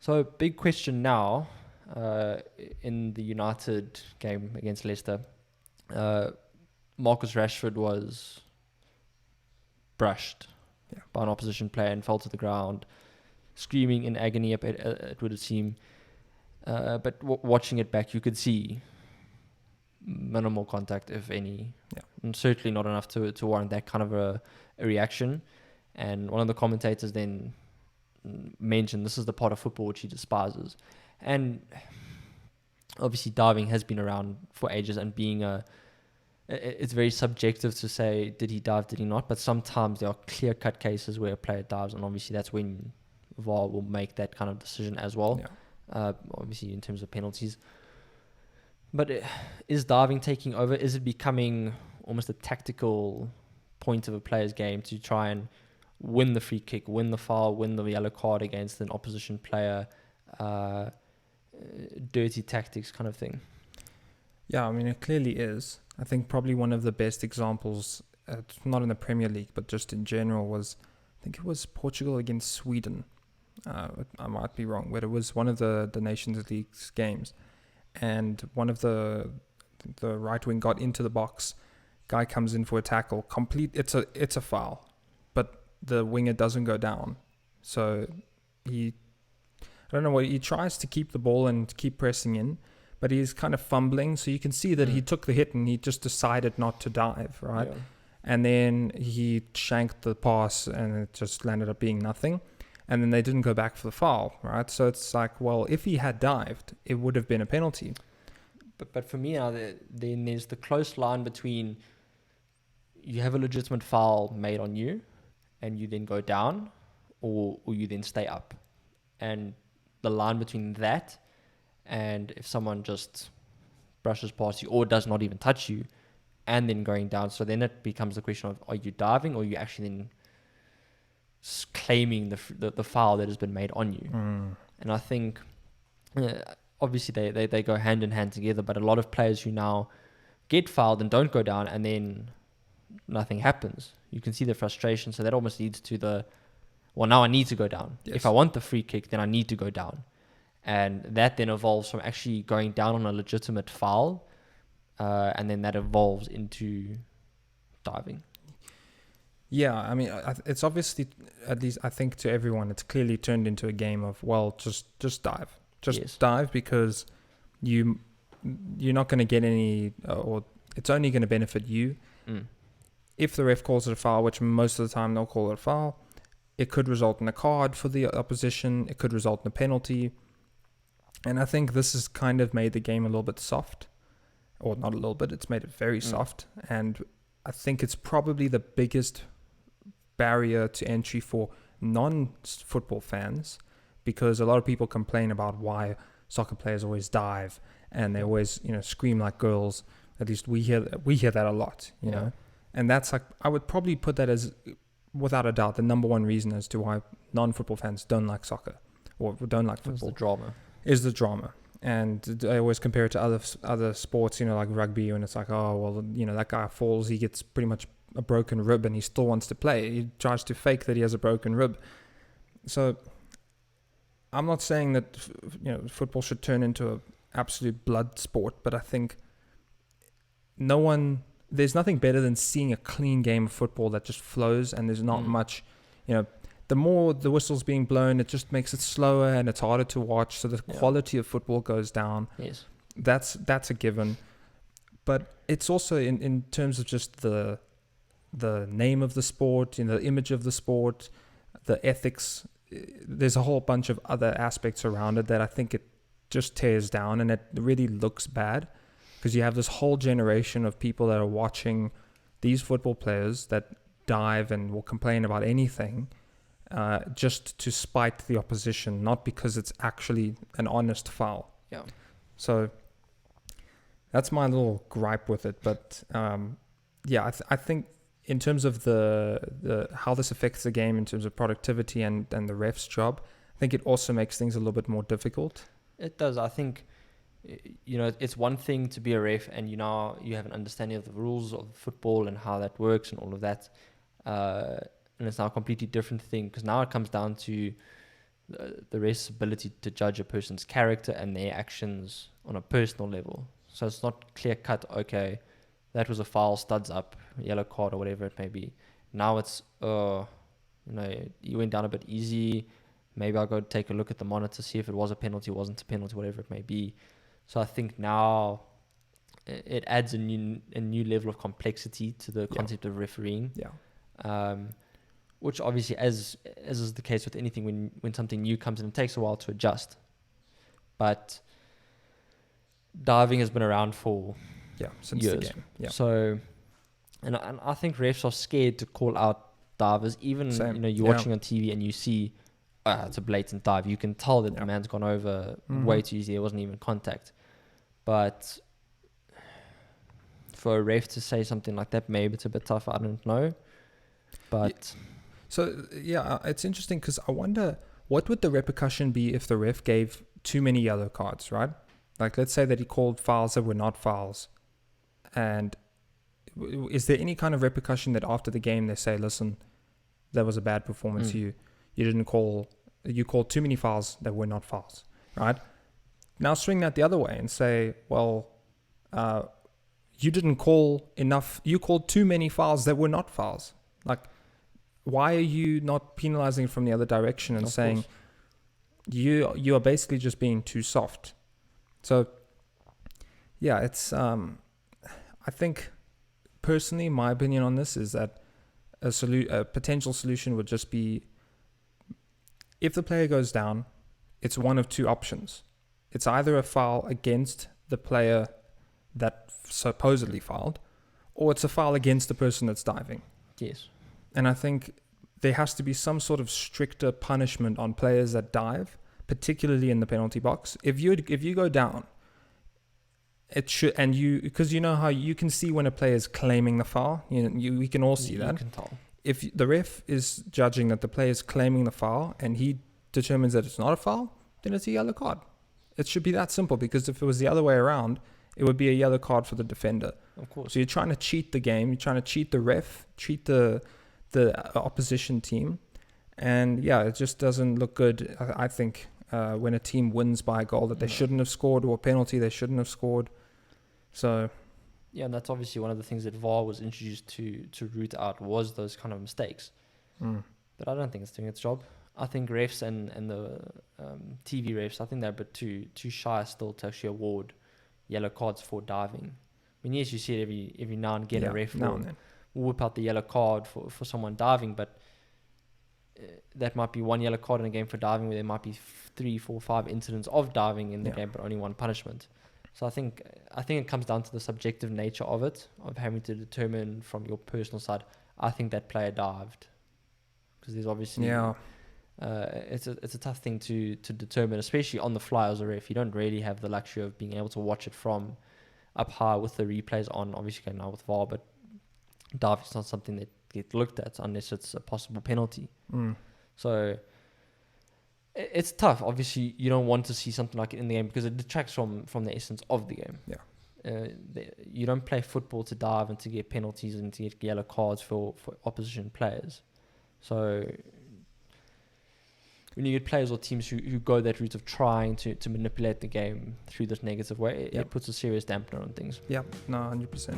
So big question now in the United game against Leicester. Marcus Rashford was brushed by an opposition player and fell to the ground, screaming in agony, it would seem. But watching it back, you could see minimal contact, if any. And certainly not enough to warrant that kind of a reaction. And one of the commentators then mentioned this is the part of football which he despises. And obviously diving has been around for ages, and it's very subjective to say, did he dive, did he not? But sometimes there are clear-cut cases where a player dives, and obviously that's when VAR will make that kind of decision as well. Obviously in terms of penalties. But is diving taking over? Is it becoming almost a tactical point of a player's game to try and win the free kick, win the foul, win the yellow card against an opposition player? Dirty tactics kind of thing. Yeah, I mean, it clearly is. I think probably one of the best examples, not in the Premier League, but just in general, I think it was Portugal against Sweden. I might be wrong, but it was one of the Nations League's games. And one of the right wing got into the box. Guy comes in for a tackle. It's a foul, but the winger doesn't go down. So he tries to keep the ball and keep pressing in, but he's kind of fumbling. So you can see that he took the hit and he just decided not to dive, right? Yeah. And then he shanked the pass and it just landed up being nothing. And then they didn't go back for the foul, right? So it's like, well, if he had dived, it would have been a penalty. But for me now, then there's the close line between you have a legitimate foul made on you and you then go down, or you then stay up. And the line between that and if someone just brushes past you or does not even touch you and then going down, so then it becomes the question of, are you diving or are you actually then claiming the foul that has been made on you? And I think obviously they go hand in hand together, but a lot of players who now get fouled and don't go down and then nothing happens, you can see the frustration. So that almost leads to now I need to go down. Yes. If I want the free kick, then I need to go down. And that then evolves from actually going down on a legitimate foul, and then that evolves into diving. Yeah, I mean, it's obviously, at least I think to everyone, it's clearly turned into a game of, well, just dive. Just dive, because you're not going to get any, or it's only going to benefit you. If the ref calls it a foul, which most of the time they'll call it a foul, it could result in a card for the opposition. It could result in a penalty. And I think this has kind of made the game a little bit soft. Or not a little bit, it's made it very soft. And I think it's probably the biggest barrier to entry for non-football fans, because a lot of people complain about why soccer players always dive and they always, scream like girls. At least we hear that a lot, you know. And that's like, I would probably put that as, without a doubt, the number one reason as to why non-football fans don't like soccer or don't like football. Is the drama. And I always compare it to other sports, like rugby, and it's like, oh, well, that guy falls, he gets pretty much a broken rib and he still wants to play. He tries to fake that he has a broken rib. So I'm not saying that, football should turn into an absolute blood sport, but I think there's nothing better than seeing a clean game of football that just flows and there's not much, the more the whistle's being blown, it just makes it slower and it's harder to watch. So the quality of football goes down. Yes. That's a given. But it's also in terms of just the name of the sport, the image of the sport, the ethics. There's a whole bunch of other aspects around it that I think it just tears down, and it really looks bad, because you have this whole generation of people that are watching these football players that dive and will complain about anything, just to spite the opposition, not because it's actually an honest foul. Yeah. So that's my little gripe with it. But I think in terms of the how this affects the game in terms of productivity and the ref's job, I think it also makes things a little bit more difficult. It does. I think, it's one thing to be a ref and you have an understanding of the rules of football and how that works and all of that. And it's now a completely different thing, because now it comes down to the ref's ability to judge a person's character and their actions on a personal level. So it's not clear cut, okay, that was a foul, studs up, yellow card or whatever it may be. Now it's, you went down a bit easy. Maybe I'll go take a look at the monitor, see if it was a penalty, wasn't a penalty, whatever it may be. So I think now it adds a new level of complexity to the concept of refereeing. Yeah. Which obviously, as is the case with anything, when something new comes in, it takes a while to adjust. But diving has been around for since years. the game. Yeah. So, and I think refs are scared to call out divers. Even you're watching on TV and you see it's a blatant dive. You can tell that the man's gone over way too easy. There wasn't even contact. But for a ref to say something like that, maybe it's a bit tough. I don't know. But it's interesting because I wonder what would the repercussion be if the ref gave too many yellow cards, right? Like, let's say that he called fouls that were not fouls. And is there any kind of repercussion that after the game they say, listen, that was a bad performance. You called too many fouls that were not fouls, right? Now swing that the other way and say, well, you didn't call enough. You called too many fouls that were not fouls. Like, why are you not penalizing from the other direction and saying you are basically just being too soft? So, it's I think personally, my opinion on this is that a potential solution would just be, if the player goes down, it's one of two options. It's either a foul against the player that supposedly fouled, or it's a foul against the person that's diving. Yes. And I think there has to be some sort of stricter punishment on players that dive, particularly in the penalty box. If you go down, it should, and because you know how you can see when a player is claiming the foul. We can all see that. You can tell. If the ref is judging that the player is claiming the foul and he determines that it's not a foul, then it's a yellow card. It should be that simple, because if it was the other way around, it would be a yellow card for the defender. Of course. So you're trying to cheat the game. You're trying to cheat the ref, cheat the opposition team. And it just doesn't look good, I think, when a team wins by a goal that they shouldn't have scored, or a penalty they shouldn't have scored. So... and that's obviously one of the things that VAR was introduced to root out, was those kind of mistakes. But I don't think it's doing its job. I think refs and the TV refs, I think they're a bit too shy still to actually award yellow cards for diving. I mean, yes, you see it every now and again. A ref will whip out the yellow card for someone diving, but that might be one yellow card in a game for diving, where there might be 3, 4, 5 incidents of diving in the game, but only one punishment. So I think it comes down to the subjective nature of it, of having to determine from your personal side, I think that player dived. Because there's obviously... it's a tough thing to determine, especially on the fly as a ref. You don't really have the luxury of being able to watch it from up high with the replays on, obviously now with VAR, but dive is not something that gets looked at unless it's a possible penalty. So... it's tough. Obviously, you don't want to see something like it in the game, because it detracts from the essence of the game. You don't play football to dive and to get penalties and to get yellow cards for opposition players. So when you get players or teams who go that route of trying to manipulate the game through this negative way, it puts a serious dampener on things. Yeah, no, 100%.